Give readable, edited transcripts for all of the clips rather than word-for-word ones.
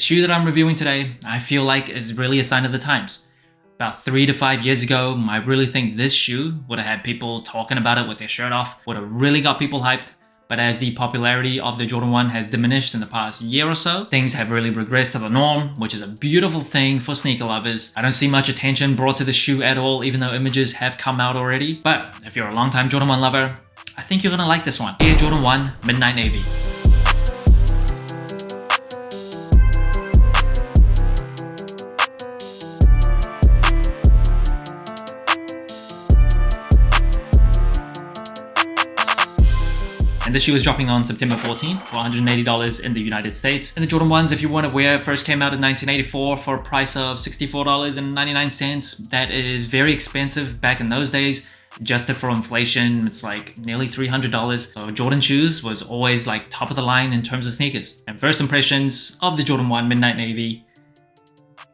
shoe that I'm reviewing today, I feel like is really a sign of the times. About 3 to 5 years ago, I really think this shoe would have had people talking about it with their shirt off, would have really got people hyped. But as the popularity of the Jordan 1 has diminished in the past year or so, things have really regressed to the norm, which is a beautiful thing for sneaker lovers. I don't see much attention brought to the shoe at all, even though images have come out already. But if you're a longtime Jordan 1 lover, I think you're gonna like this one. Air Jordan 1 Midnight Navy. And this shoe is dropping on September 14th for $180 in the United States. And the Jordan 1s, if you want to wear, first came out in 1984 for a price of $64.99. That is very expensive back in those days. Adjusted for inflation, it's like nearly $300. So Jordan shoes was always like top of the line in terms of sneakers. And first impressions of the Jordan 1 Midnight Navy.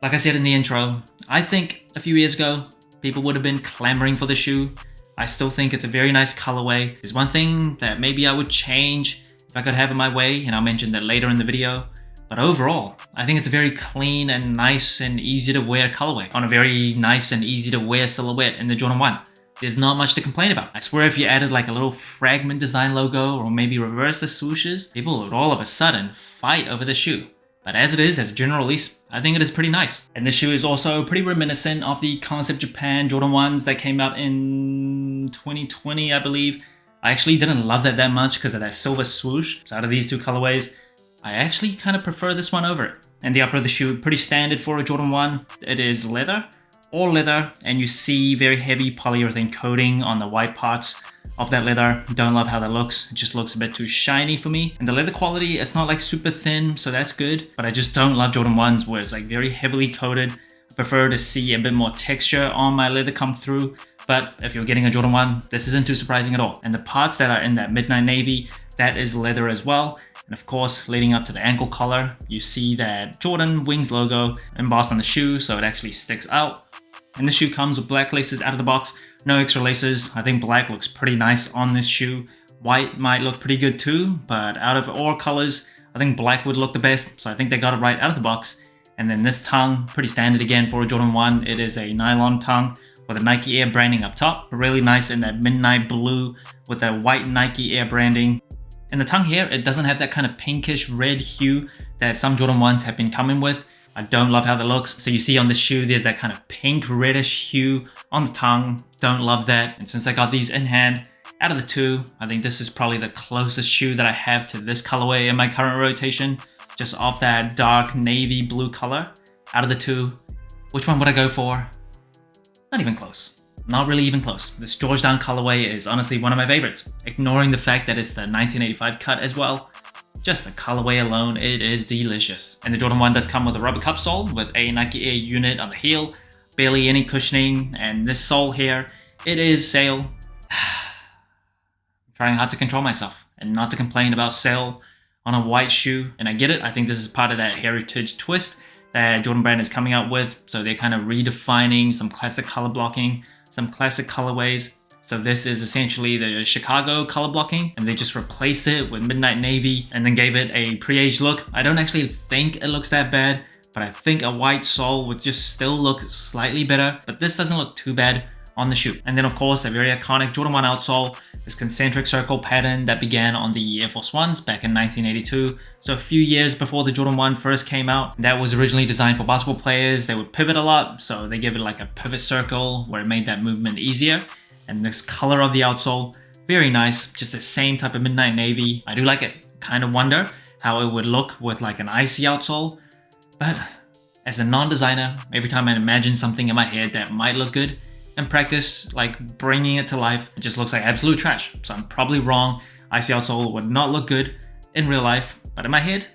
Like I said in the intro, I think a few years ago, people would have been clamoring for the shoe. I still think it's a very nice colorway. There's one thing that maybe I would change if I could have it my way, and I'll mention that later in the video. But overall, I think it's a very clean and nice and easy to wear colorway on a very nice and easy to wear silhouette in the Jordan 1. There's not much to complain about. I swear if you added like a little fragment design logo or maybe reverse the swooshes, people would all of a sudden fight over the shoe. But as it is, as a general release, I think it is pretty nice. And this shoe is also pretty reminiscent of the Concept Japan Jordan 1s that came out in 2020, I believe. I actually didn't love that much because of that silver swoosh. So out of these two colorways, I actually kind of prefer this one over it. And the upper of the shoe, pretty standard for a Jordan 1. It is leather, all leather, and you see very heavy polyurethane coating on the white parts of that leather. Don't love how that looks. It just looks a bit too shiny for me. And the leather quality, it's not like super thin, so that's good. But I just don't love Jordan 1s where it's like very heavily coated. I prefer to see a bit more texture on my leather come through. But if you're getting a Jordan 1, this isn't too surprising at all. And the parts that are in that Midnight Navy, that is leather as well. And of course, leading up to the ankle collar, you see that Jordan Wings logo embossed on the shoe, so it actually sticks out. And the shoe comes with black laces out of the box. No extra laces. I think black looks pretty nice on this shoe. White might look pretty good too, but out of all colors, I think black would look the best. So I think they got it right out of the box. And then this tongue, pretty standard again for a Jordan 1. It is a nylon tongue with a Nike Air branding up top. Really nice in that midnight blue with that white Nike Air branding. And the tongue here, it doesn't have that kind of pinkish red hue that some Jordan 1s have been coming with. I don't love how that looks. So you see on this shoe, there's that kind of pink reddish hue on the tongue. Don't love that. And since I got these in hand, out of the two, I think this is probably the closest shoe that I have to this colorway in my current rotation. Just off that dark navy blue color. Out of the two, which one would I go for? Not even close. Not really even close. This Georgetown colorway is honestly one of my favorites. Ignoring the fact that it's the 1985 cut as well. Just the colorway alone, it is delicious. And the Jordan 1 does come with a rubber cup sole with a Nike Air unit on the heel. Barely any cushioning, and this sole here, it is sail. I'm trying hard to control myself and not to complain about sail on a white shoe. And I get it, I think this is part of that heritage twist that Jordan Brand is coming out with. So they're kind of redefining some classic color blocking, some classic colorways. So this is essentially the Chicago color blocking, and they just replaced it with Midnight Navy and then gave it a pre-aged look. I don't actually think it looks that bad, but I think a white sole would just still look slightly better, but this doesn't look too bad on the shoe. And then of course, a very iconic Jordan 1 outsole, this concentric circle pattern that began on the Air Force 1s back in 1982. So a few years before the Jordan 1 first came out. That was originally designed for basketball players. They would pivot a lot, so they give it like a pivot circle where it made that movement easier. And this color of the outsole, very nice, just the same type of midnight navy. I do like it. Kind of wonder how it would look with like an icy outsole. But as a non-designer, every time I imagine something in my head that might look good, in practice, like bringing it to life, it just looks like absolute trash. So I'm probably wrong. Icy outsole would not look good in real life, but in my head,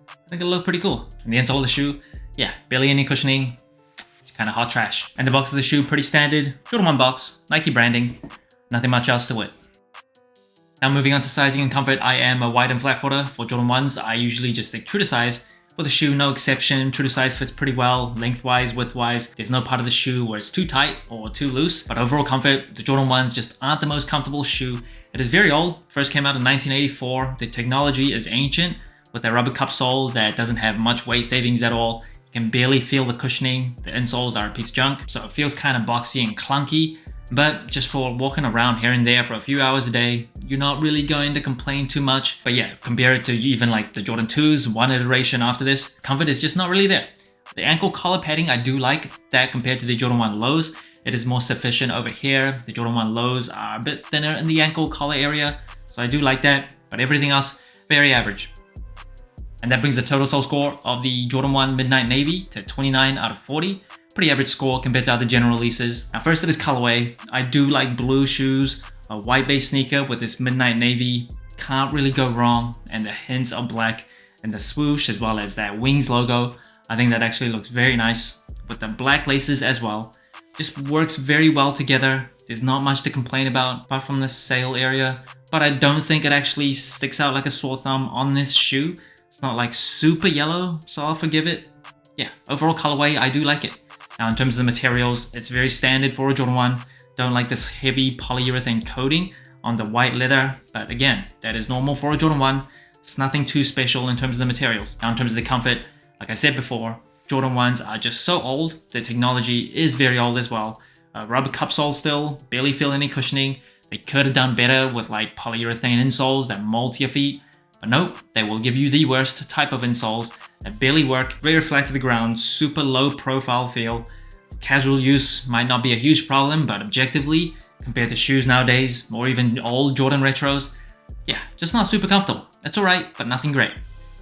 I think it'll look pretty cool. And the insole of the shoe, yeah, barely any cushioning. Kind of hot trash. And the box of the shoe, pretty standard. Jordan 1 box, Nike branding, nothing much else to it. Now moving on to sizing and comfort, I am a wide and flat footer. For Jordan 1s, I usually just stick true to size. For the shoe, no exception. True to size fits pretty well, lengthwise, widthwise. There's no part of the shoe where it's too tight or too loose. But overall comfort, the Jordan 1s just aren't the most comfortable shoe. It is very old, first came out in 1984. The technology is ancient, with a rubber cup sole that doesn't have much weight savings at all. You can barely feel the cushioning. The insoles are a piece of junk, so it feels kind of boxy and clunky. But just for walking around here and there for a few hours a day, you're not really going to complain too much. But yeah, compare it to even like the Jordan 2s, one iteration after this, comfort is just not really there. The ankle collar padding, I do like that compared to the Jordan 1 lows. It is more sufficient over here. The Jordan 1 lows are a bit thinner in the ankle collar area, so I do like that. But everything else, very average. And that brings the total sole score of the Jordan 1 Midnight Navy to 29 out of 40. Pretty average score compared to other general releases. Now first it is colorway. I do like blue shoes, a white base sneaker with this Midnight Navy. Can't really go wrong. And the hints of black and the swoosh as well as that wings logo. I think that actually looks very nice with the black laces as well. Just works very well together. There's not much to complain about apart from the sail area, but I don't think it actually sticks out like a sore thumb on this shoe. It's not like super yellow, so I'll forgive it. Yeah, overall colorway, I do like it. Now in terms of the materials, it's very standard for a Jordan 1. Don't like this heavy polyurethane coating on the white leather, but again, that is normal for a Jordan 1. It's nothing too special in terms of the materials. Now in terms of the comfort, like I said before, Jordan 1s are just so old. The technology is very old as well. Rubber cup sole still, barely feel any cushioning. They could have done better with like polyurethane insoles that mold to your feet. But nope, they will give you the worst type of insoles that barely work, very flat to the ground, super low profile feel. Casual use might not be a huge problem, but objectively, compared to shoes nowadays, or even old Jordan retros, yeah, just not super comfortable. That's alright, but nothing great.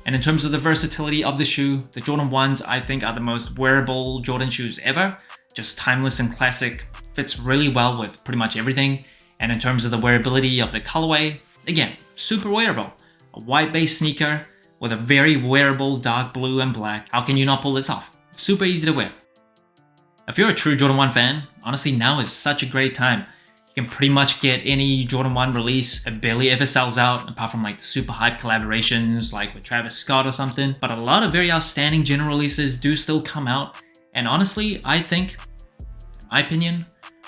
And in terms of the versatility of the shoe, the Jordan 1s I think are the most wearable Jordan shoes ever. Just timeless and classic, fits really well with pretty much everything. And in terms of the wearability of the colorway, again, super wearable. A white base sneaker with a very wearable dark blue and black. How can you not pull this off? Super easy to wear. If you're a true Jordan 1 fan, honestly now is such a great time. You can pretty much get any Jordan 1 release. It barely ever sells out, apart from like the super hype collaborations like with Travis Scott or something. But a lot of very outstanding general releases do still come out. And honestly, I think, in my opinion,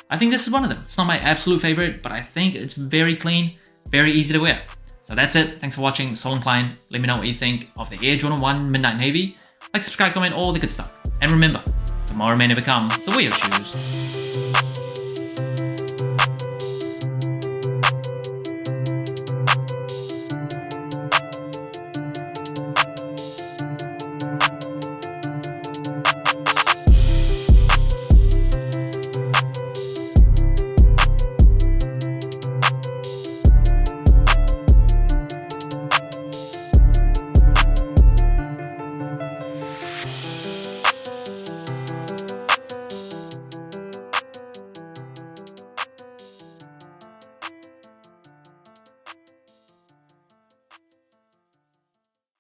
I think this is one of them. It's not my absolute favorite, but I think it's very clean, very easy to wear. So that's it. Thanks for watching. Sole Inclined. Let me know what you think of the Air Jordan 1 Midnight Navy. Like, subscribe, comment, all the good stuff. And remember, tomorrow may never come, so wear your shoes.